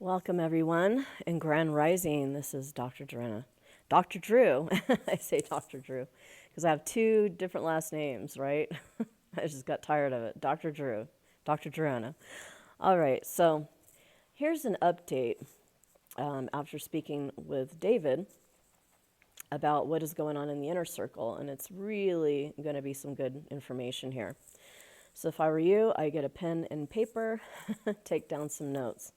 Welcome, everyone, in Grand Rising. This is Dr. Drena. Dr. Drew. I say Dr. Drew because I have two different last names, right? I just got tired of it. Dr. Drew, Dr. Drena. All right, so here's an update after speaking with David about what is going on in the inner circle, and it's really going to be some good information here. So if I were you, I get a pen and paper, take down some notes.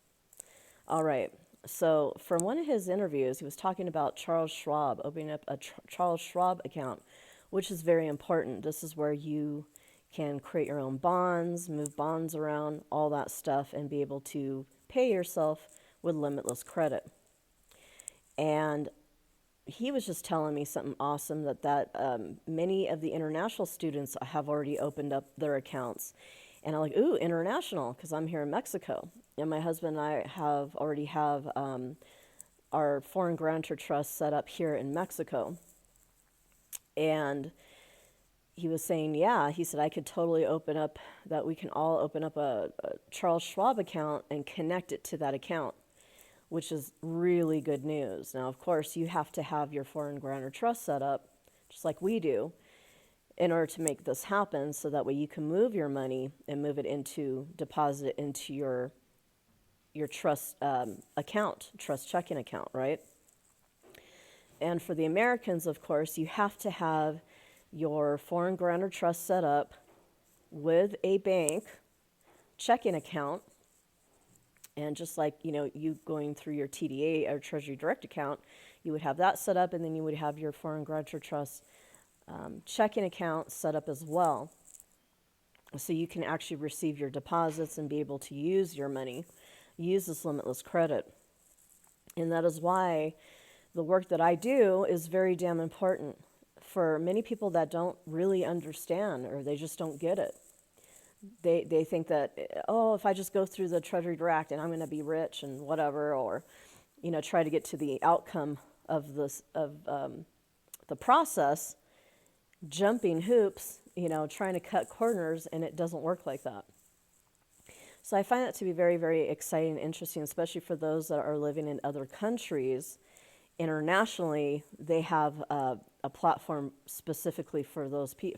All right. So, from one of his interviews, he was talking about Charles Schwab, opening up a Charles Schwab account, which is very important. This is where you can create your own bonds, move bonds around, all that stuff, and be able to pay yourself with limitless credit. And he was just telling me something awesome that many of the international students have already opened up their accounts. And I'm like, ooh, international, because I'm here in Mexico. And my husband and I already have our foreign grantor trust set up here in Mexico. And he was saying, yeah, he said, I could totally open up, that we can all open up a Charles Schwab account and connect it to that account, which is really good news. Now, of course, you have to have your foreign grantor trust set up, just like we do, in order to make this happen, so that way you can move your money and move it into, deposit it into your trust account, trust checking account, right? And for the Americans, of course, you have to have your foreign grantor trust set up with a bank checking account. And just like, you going through your TDA or Treasury Direct account, you would have that set up, and then you would have your foreign grantor trust checking account set up as well. So you can actually receive your deposits and be able to use your money, use this limitless credit. And that is why the work that I do is very damn important for many people that don't really understand, or they just don't get it. They think that, oh, if I just go through the Treasury Direct and I'm going to be rich and whatever, or try to get to the outcome of this the process, jumping hoops, trying to cut corners, and it doesn't work like that. So I find that to be very, very exciting and interesting, especially for those that are living in other countries. Internationally, they have a platform specifically for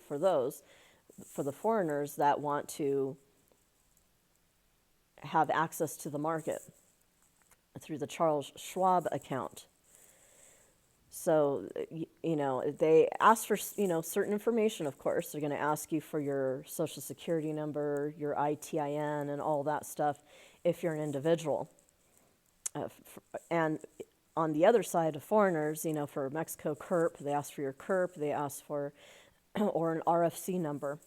for the foreigners that want to have access to the market through the Charles Schwab account. So, they ask for, certain information, of course. They're going to ask you for your social security number, your ITIN, and all that stuff if you're an individual. And on the other side of foreigners, for Mexico CURP, they ask for your CURP, they ask for, or an RFC number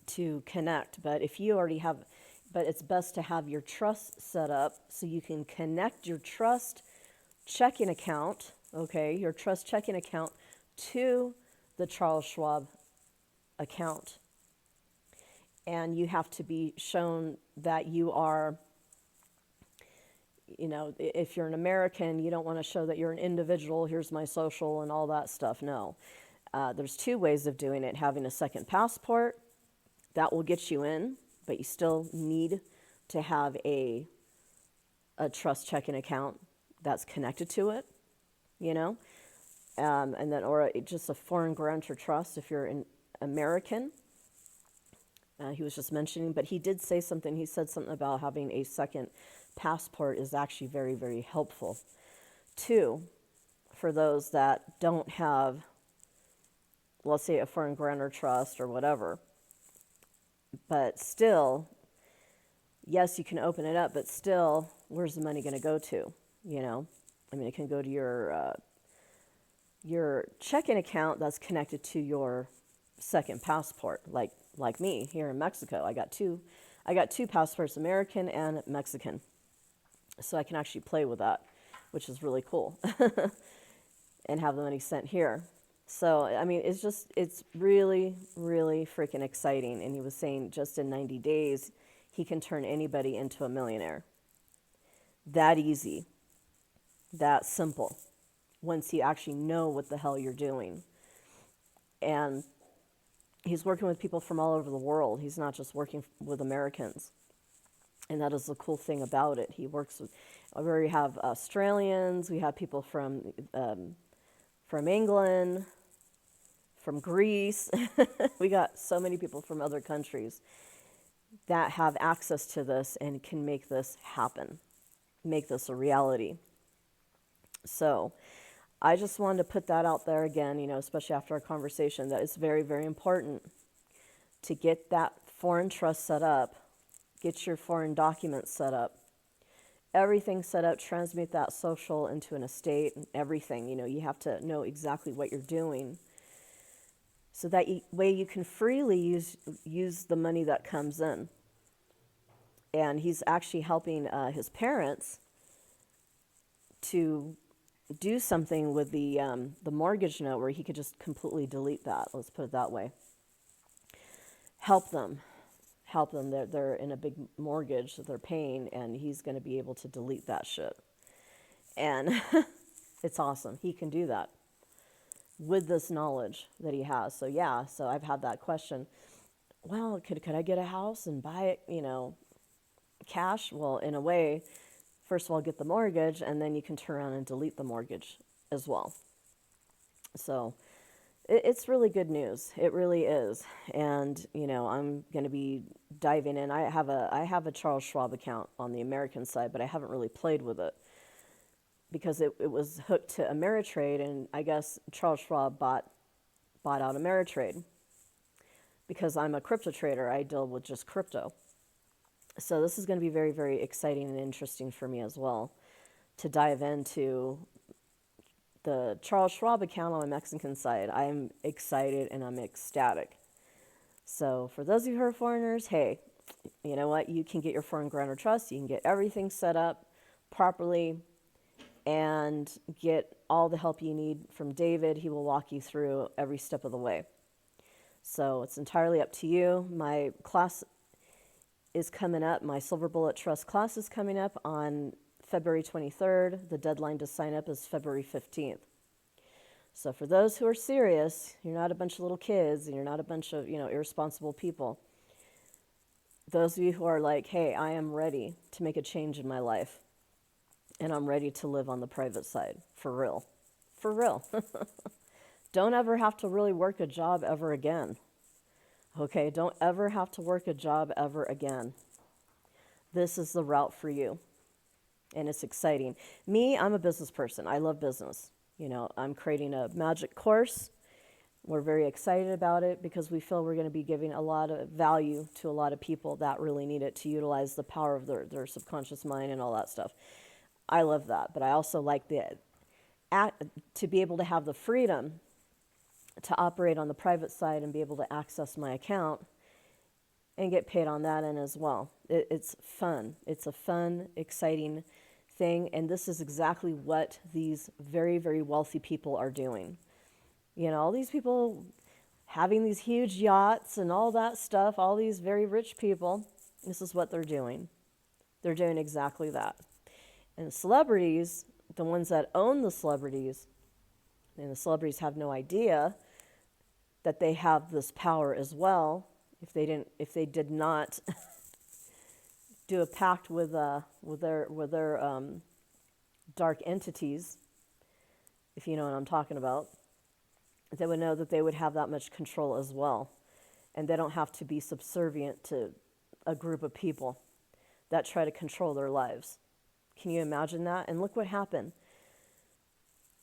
to connect. But it's best to have your trust set up so you can connect your trust checking account, your trust checking account, to the Charles Schwab account. And you have to be shown that you are, if you're an American, you don't want to show that you're an individual, here's my social and all that stuff. No. There's two ways of doing it. Having a second passport, that will get you in, but you still need to have a trust checking account that's connected to it, and then, or just a foreign grantor trust if you're an American. He was just mentioning, but he did say something. He said something about having a second passport is actually very, very helpful. Two, for those that don't have, let's say, a foreign grantor trust or whatever, but still, yes, you can open it up, but still, where's the money going to go to? It can go to your checking account that's connected to your second passport. Like me here in Mexico, I got two passports, American and Mexican, so I can actually play with that, which is really cool, and have the money sent here. So it's really, really freaking exciting. And he was saying just in 90 days, he can turn anybody into a millionaire. That easy. That simple, once you actually know what the hell you're doing. And he's working with people from all over the world. He's not just working with Americans. And that is the cool thing about it. He works with, we have Australians, we have people from England, from Greece. We got so many people from other countries that have access to this and can make this happen, make this a reality. So I just wanted to put that out there again, especially after our conversation, that it's very, very important to get that foreign trust set up, get your foreign documents set up, everything set up, transmute that social into an estate and everything. You have to know exactly what you're doing so that way you can freely use the money that comes in. And he's actually helping his parents to do something with the mortgage note where he could just completely delete that. Let's put it that way. Help them. They're in a big mortgage that they're paying, and he's going to be able to delete that shit. And it's awesome. He can do that with this knowledge that he has. So yeah, so I've had that question. Well, could I get a house and buy it, cash? Well, in a way, first of all, get the mortgage, and then you can turn around and delete the mortgage as well. So it's really good news. It really is. And, I'm going to be diving in. I have a Charles Schwab account on the American side, but I haven't really played with it because it was hooked to Ameritrade, and I guess Charles Schwab bought out Ameritrade. Because I'm a crypto trader, I deal with just crypto. So this is going to be very, very exciting and interesting for me as well to dive into the Charles Schwab account on my Mexican side. I'm excited and I'm ecstatic. So for those of you who are foreigners, hey, you know what? You can get your foreign grantor trust. You can get everything set up properly and get all the help you need from David. He will walk you through every step of the way. So it's entirely up to you. My class is coming up. My Silver Bullet Trust class is coming up on February 23rd. The deadline to sign up is February 15th. So for those who are serious, you're not a bunch of little kids and you're not a bunch of, irresponsible people. Those of you who are like, hey, I am ready to make a change in my life and I'm ready to live on the private side, for real. For real. Don't ever have to really work a job ever again. Okay, don't ever have to work a job ever again. This is the route for you. And it's exciting. Me, I'm a business person. I love business. I'm creating a magic course. We're very excited about it because we feel we're going to be giving a lot of value to a lot of people that really need it to utilize the power of their subconscious mind and all that stuff. I love that. But I also like to be able to have the freedom to operate on the private side and be able to access my account and get paid on that end as well. It's fun. It's a fun, exciting thing, and this is exactly what these very, very wealthy people are doing. All these people having these huge yachts and all that stuff, all these very rich people, this is what they're doing. They're doing exactly that. And the celebrities, the ones that own the celebrities, and the celebrities have no idea that they have this power as well. If they did not do a pact with their dark entities, if you know what I'm talking about, they would know that they would have that much control as well, and they don't have to be subservient to a group of people that try to control their lives. Can you imagine that? And look what happened.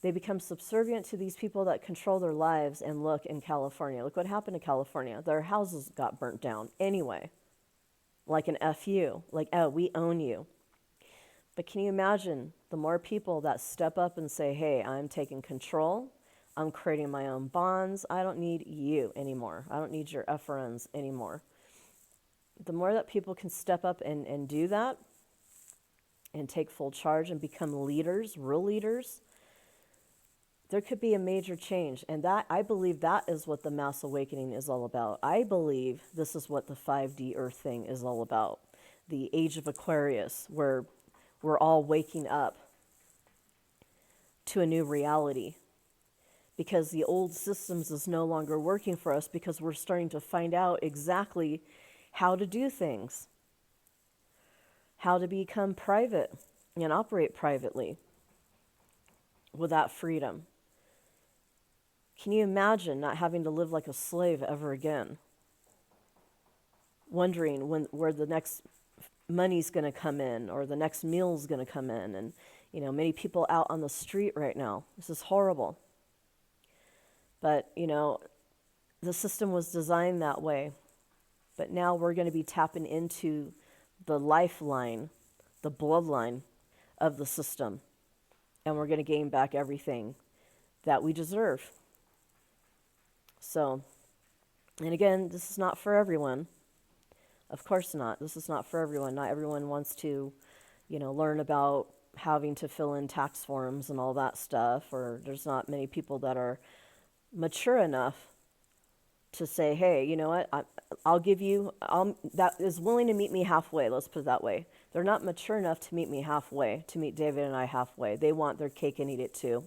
They become subservient to these people that control their lives, and look in California. Look what happened in California. Their houses got burnt down anyway. Like an FU. Like, oh, we own you. But can you imagine the more people that step up and say, hey, I'm taking control. I'm creating my own bonds. I don't need you anymore. I don't need your FRNs anymore. The more that people can step up and do that and take full charge and become leaders, real leaders, there could be a major change. And that, I believe that is what the mass awakening is all about. I believe this is what the 5D Earth thing is all about. The age of Aquarius, where we're all waking up to a new reality. Because the old systems is no longer working for us, because we're starting to find out exactly how to do things. how to become private and operate privately with that freedom. Can you imagine not having to live like a slave ever again? Wondering where the next money's going to come in or the next meal's going to come in. And, many people out on the street right now. This is horrible. But, the system was designed that way. But now we're going to be tapping into the lifeline, the bloodline of the system. And we're going to gain back everything that we deserve. So, and again, this is not for everyone. Of course not. This is not for everyone. Not everyone wants to, learn about having to fill in tax forms and all that stuff, or there's not many people that are mature enough to say, hey, you know what, I'll give you, that is willing to meet me halfway, let's put it that way. They're not mature enough to meet me halfway, to meet David and I halfway. They want their cake and eat it too.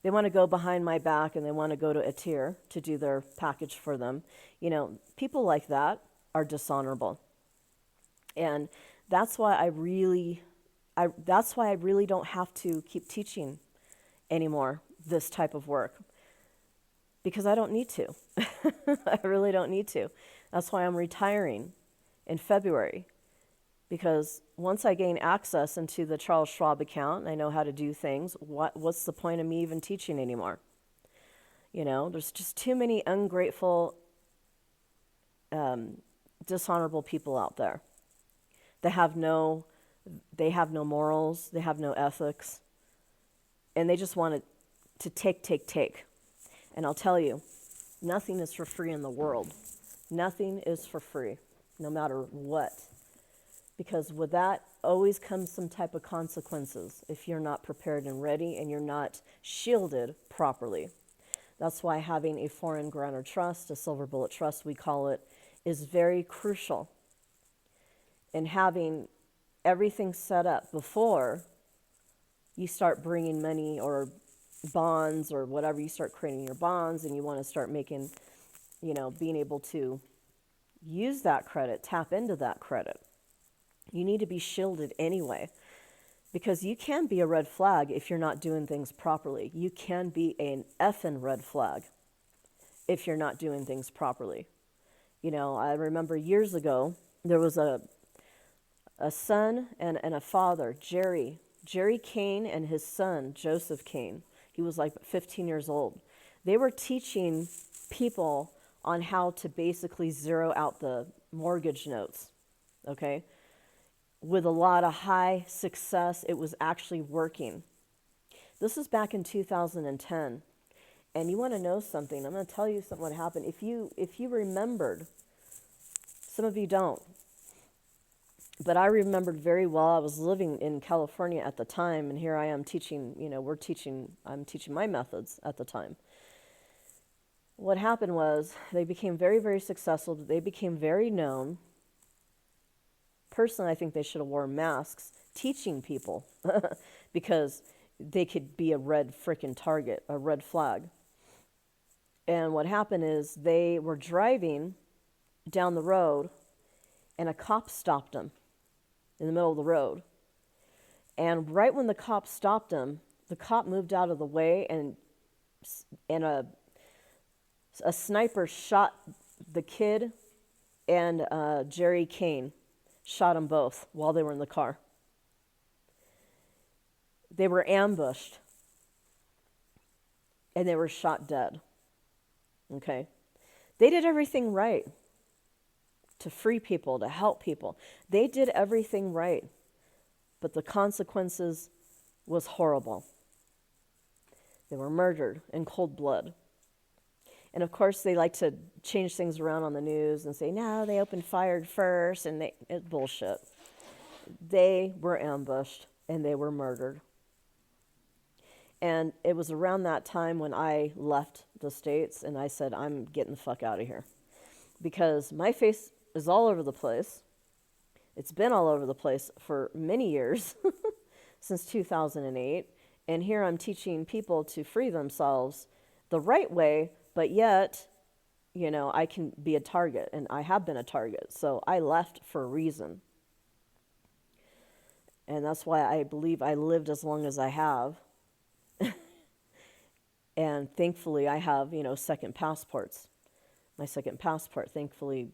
They want to go behind my back and they want to go to a tier to do their package for them. People like that are dishonorable. And that's why I really don't have to keep teaching anymore this type of work. Because I don't need to. I really don't need to. That's why I'm retiring in February. Because once I gain access into the Charles Schwab account and I know how to do things, what's the point of me even teaching anymore? There's just too many ungrateful, dishonorable people out there. They have no morals, they have no ethics, and they just want to take. And I'll tell you, nothing is for free in the world. Nothing is for free, no matter what. Because with that always comes some type of consequences if you're not prepared and ready and you're not shielded properly. That's why having a foreign grantor trust, a silver bullet trust we call it, is very crucial. And having everything set up before you start bringing money or bonds or whatever, you start creating your bonds and you want to start making, being able to use that credit, tap into that credit. You need to be shielded anyway, because you can be a red flag if you're not doing things properly. You can be an effing red flag if you're not doing things properly. I remember years ago, there was a son and a father, Jerry Kane, and his son, Joseph Kane. He was like 15 years old. They were teaching people on how to basically zero out the mortgage notes, okay? With a lot of high success, it was actually working. This is back in 2010. And you want to know something? I'm going to tell you something what happened. If you remembered, some of you don't, but I remembered very well. I was living in California at the time, and here I am teaching, I'm teaching my methods at the time. What happened was they became very, very successful. They became very known. Personally, I think they should have worn masks teaching people because they could be a red frickin' target, a red flag. And what happened is they were driving down the road and a cop stopped them in the middle of the road. And right when the cop stopped him, the cop moved out of the way and a sniper shot the kid and Jerry Kane, shot them both while they were in the car. They were ambushed and they were shot dead. Okay? They did everything right to free people, to help people. They did everything right, but the consequences was horrible. They were murdered in cold blood. And of course, they like to change things around on the news and say, no, they opened fire first, and it's bullshit. They were ambushed and they were murdered. And it was around that time when I left the States and I said, I'm getting the fuck out of here. Because my face is all over the place. It's been all over the place for many years, since 2008. And here I'm teaching people to free themselves the right way, but yet, I can be a target, and I have been a target. So I left for a reason. And that's why I believe I lived as long as I have. And thankfully, I have, second passports. My second passport, thankfully,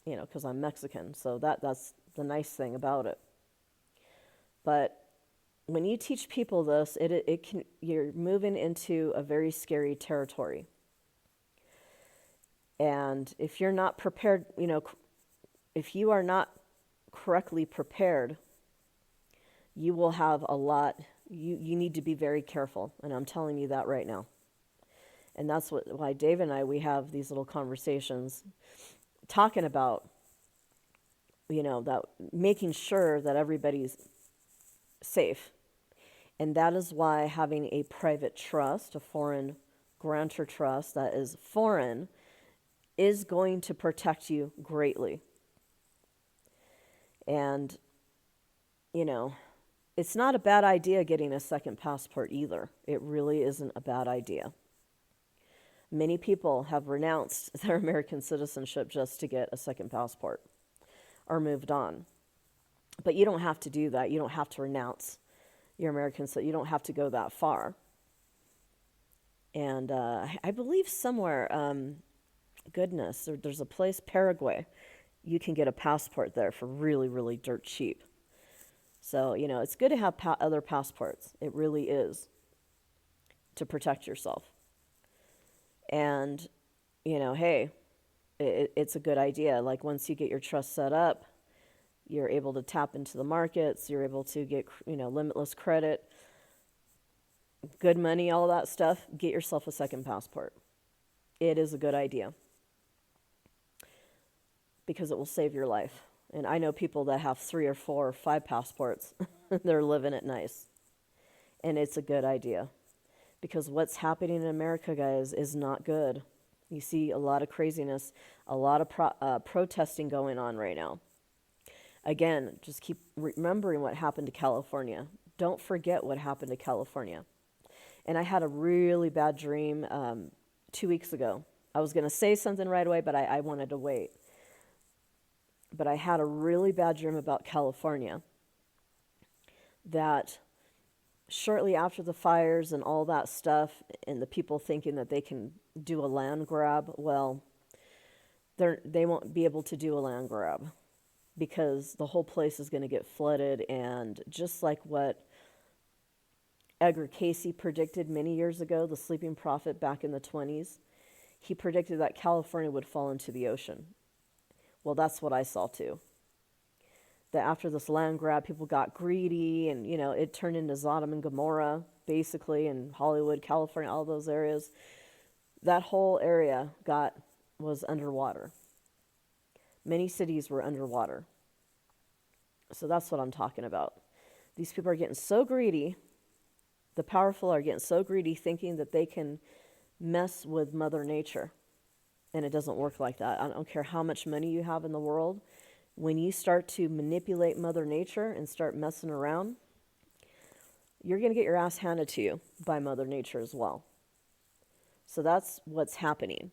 because I'm Mexican. So that's the nice thing about it. But when you teach people this, you're moving into a very scary territory. And if you're not prepared, if you are not correctly prepared, you will have a lot. You need to be very careful, and I'm telling you that right now. And that's why Dave and I, we have these little conversations talking about, that making sure that everybody's safe. And that is why having a private trust, a foreign grantor trust that is foreign, is going to protect you greatly. And, it's not a bad idea getting a second passport either. It really isn't a bad idea. Many people have renounced their American citizenship just to get a second passport or moved on. But you don't have to do that. You don't have to renounce your American citizenship. You don't have to go that far. And I believe somewhere, there's a place, Paraguay, you can get a passport there for really, really dirt cheap. So, it's good to have other passports. It really is, to protect yourself. And, hey, it's a good idea. Like once you get your trust set up, you're able to tap into the markets, you're able to get, limitless credit, good money, all that stuff. Get yourself a second passport. It is a good idea because it will save your life. And I know people that have 3 or 4 or 5 passports. They're living it nice. And it's a good idea. Because what's happening in America, guys, is not good. You see a lot of craziness, a lot of protesting going on right now. Again, just keep remembering what happened to California. Don't forget what happened to California. And I had a really bad dream 2 weeks ago. I was going to say something right away, but I wanted to wait. But I had a really bad dream about California that shortly after the fires and all that stuff, and the people thinking that they can do a land grab, well, they won't be able to do a land grab because the whole place is going to get flooded. And just like what Edgar Casey predicted many years ago, the sleeping prophet back in the 20s, he predicted that California would fall into the ocean. Well, that's what I saw too. That after this land grab, people got greedy and, it turned into Sodom and Gomorrah, basically, in Hollywood, California, all those areas. That whole area was underwater. Many cities were underwater. So that's what I'm talking about. These people are getting so greedy. The powerful are getting so greedy thinking that they can mess with Mother Nature. And it doesn't work like that. I don't care how much money you have in the world. When you start to manipulate Mother Nature and start messing around, you're going to get your ass handed to you by Mother Nature as well. So that's what's happening.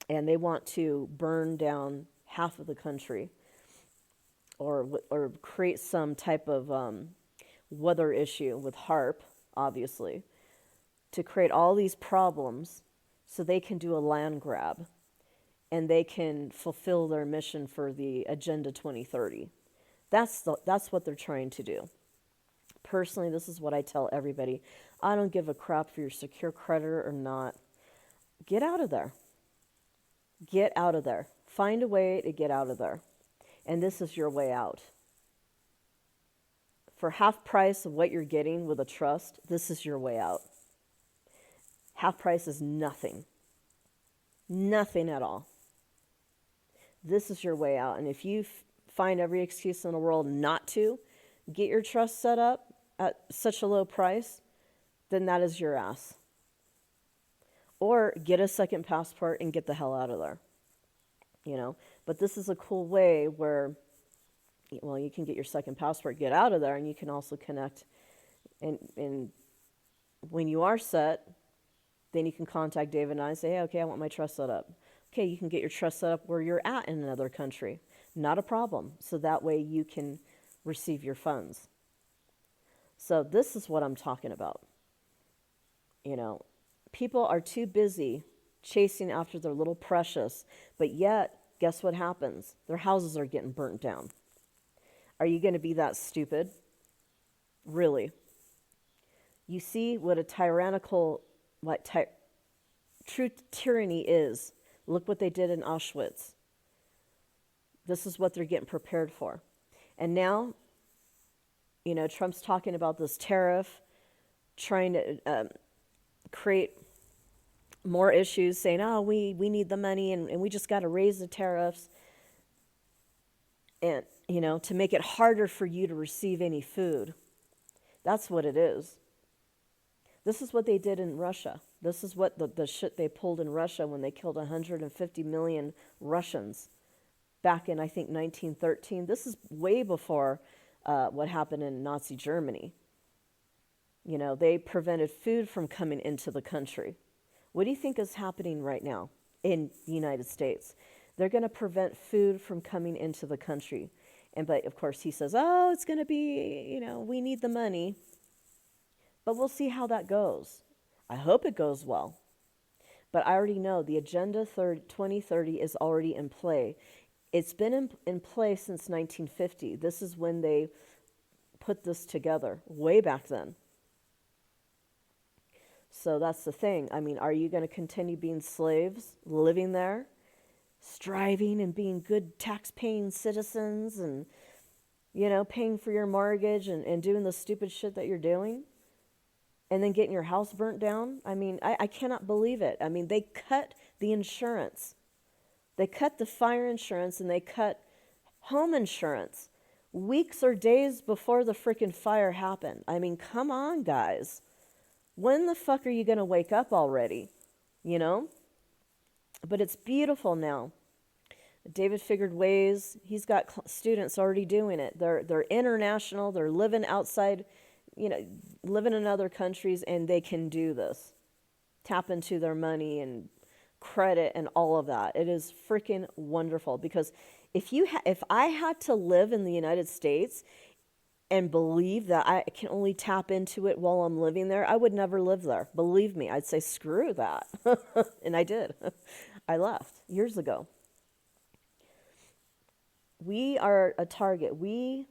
And they want to burn down half of the country or create some type of weather issue with HARP, obviously, to create all these problems so they can do a land grab and they can fulfill their mission for the Agenda 2030. That's what they're trying to do. Personally, this is what I tell everybody. I don't give a crap if you're a secure creditor or not. Get out of there. Get out of there. Find a way to get out of there. And this is your way out. For half price of what you're getting with a trust, this is your way out. Half price is nothing. Nothing at all. This is your way out. And if you find every excuse in the world not to get your trust set up at such a low price, then that is your ass. Or get a second passport and get the hell out of there. But this is a cool way where, you can get your second passport, get out of there, and you can also connect. And when you are set, then you can contact David and I and say, hey, okay, I want my trust set up. Okay, you can get your trust set up where you're at in another country. Not a problem. So that way you can receive your funds. So this is what I'm talking about. You know, people are too busy chasing after their little precious, but yet, guess what happens? Their houses are getting burnt down. Are you going to be that stupid? Really? You see what a tyrannical, true tyranny is. Look what they did in Auschwitz. This is what they're getting prepared for. And now, Trump's talking about this tariff, trying to create more issues, saying, oh, we need the money and we just got to raise the tariffs. And, to make it harder for you to receive any food. That's what it is. This is what they did in Russia. This is what the shit they pulled in Russia when they killed 150 million Russians back in, I think, 1913. This is way before what happened in Nazi Germany. They prevented food from coming into the country. What do you think is happening right now in the United States? They're going to prevent food from coming into the country. But of course he says, oh, it's going to be, we need the money. But we'll see how that goes. I hope it goes well. But I already know the Agenda 2030 is already in play. It's been in play since 1950. This is when they put this together, way back then. So that's the thing. I mean, are you going to continue being slaves, living there, striving and being good tax-paying citizens and, paying for your mortgage and doing the stupid shit that you're doing? And then getting your house burnt down? I mean, I cannot believe it. I mean, they cut the insurance. They cut the fire insurance and they cut home insurance weeks or days before the freaking fire happened. I mean, come on, guys. When the fuck are you going to wake up already? But it's beautiful now. David figured ways. He's got students already doing it. They're international. They're living outside, living in other countries, and they can do this. Tap into their money and credit and all of that. It is freaking wonderful, because if I had to live in the United States and believe that I can only tap into it while I'm living there, I would never live there. Believe me, I'd say screw that. And I did. I left years ago. We are a target. We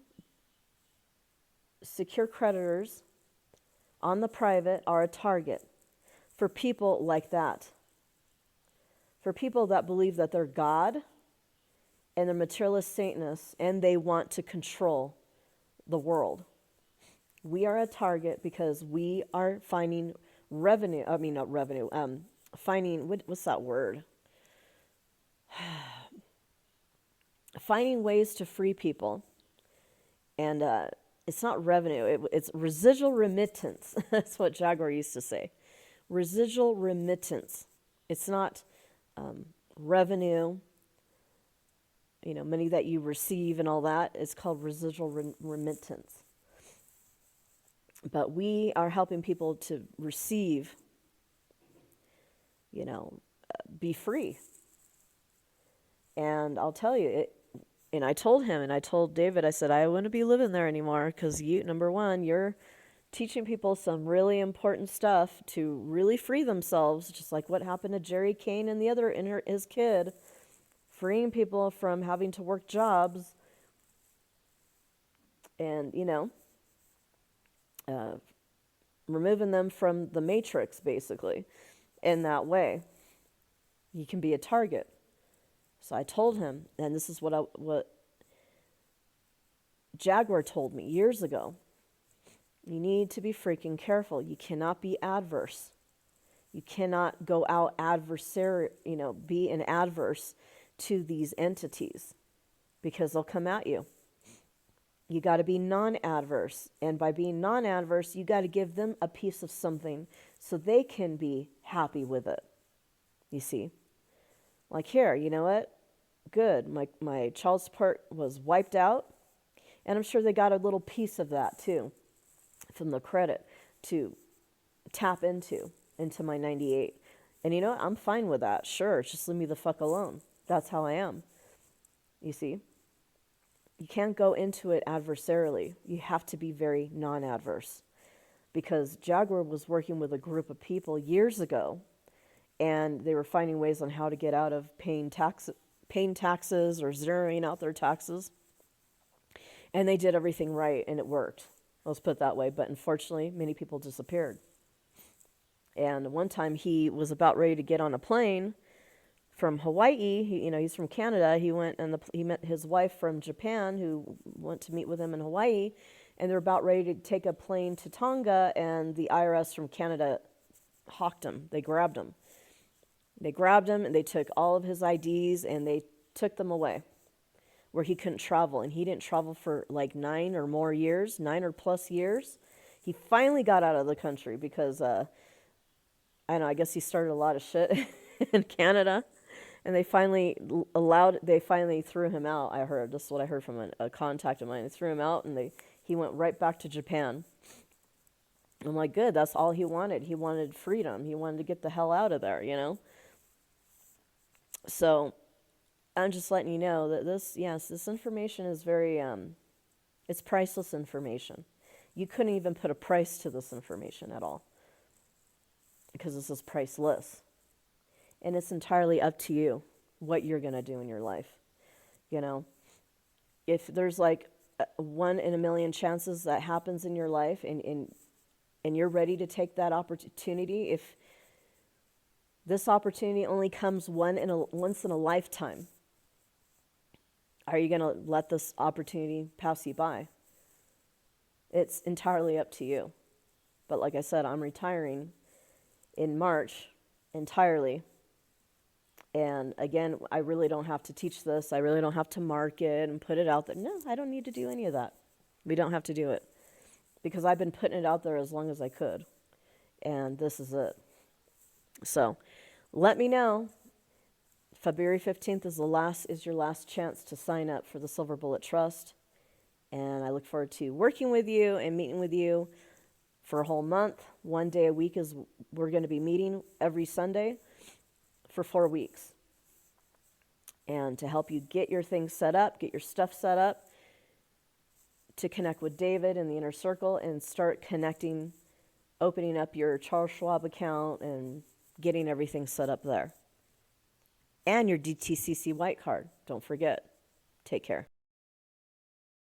secure creditors on the private are a target for people like that. For people that believe that they're God and they're materialist Satanists and they want to control the world. We are a target because we are finding revenue. I mean, not revenue. Finding, what's that word? Finding ways to free people. And it's not revenue. It's residual remittance. That's what Jaguar used to say. Residual remittance. It's not revenue, money that you receive and all that. It's called residual remittance. But we are helping people to receive, be free. And I'll tell you, and I told him, and I told David, I said, I wouldn't be living there anymore because number one, you're teaching people some really important stuff to really free themselves, just like what happened to Jerry Kane and his kid, freeing people from having to work jobs and, removing them from the matrix, basically. In that way, you can be a target. So I told him, and this is what Jaguar told me years ago. You need to be freaking careful. You cannot be adverse. You cannot go out be an adverse to these entities because they'll come at you. You got to be non-adverse. And by being non-adverse, you got to give them a piece of something so they can be happy with it. You see? Like here, you know what? Good. My child support was wiped out. And I'm sure they got a little piece of that too from the credit to tap into my 98. And you know what? I'm fine with that. Sure. Just leave me the fuck alone. That's how I am. You see? you can't go into it adversarially. You have to be very non-adverse. Because Jaguar was working with a group of people years ago, and they were finding ways on how to get out of paying taxes or zeroing out their taxes. And they did everything right, and it worked. Let's put it that way. But unfortunately, many people disappeared. And one time he was about ready to get on a plane from Hawaii. He's from Canada. He went and he met his wife from Japan, who went to meet with him in Hawaii. And they're about ready to take a plane to Tonga, and the IRS from Canada hawked him. They grabbed him. And they took all of his IDs, and they took them away, where he couldn't travel. And he didn't travel for like 9 or plus years. He finally got out of the country because, I don't know, I guess he started a lot of shit in Canada. And they finally threw him out, I heard. This is what I heard from a contact of mine. They threw him out, and he went right back to Japan. I'm like, good, that's all he wanted. He wanted freedom. He wanted to get the hell out of there, So I'm just letting you know that this information is very, it's priceless information. You couldn't even put a price to this information at all, because this is priceless. And it's entirely up to you what you're going to do in your life. If there's like 1 in a million chances that happens in your life, and you're ready to take that opportunity, if this opportunity only comes once in a lifetime, are you going to let this opportunity pass you by? It's entirely up to you. But like I said, I'm retiring in March entirely. And again, I really don't have to teach this. I really don't have to market and put it out there. No, I don't need to do any of that. We don't have to do it, because I've been putting it out there as long as I could. And this is it. So let me know. February 15th is your last chance to sign up for the Silver Bullet Trust. And I look forward to working with you and meeting with you for a whole month. 1 day a week we're going to be meeting every Sunday for 4 weeks. And to help you get your things set up, get your stuff set up, to connect with David in the inner circle and start connecting, opening up your Charles Schwab account and getting everything set up there. And your DTCC white card. Don't forget. Take care.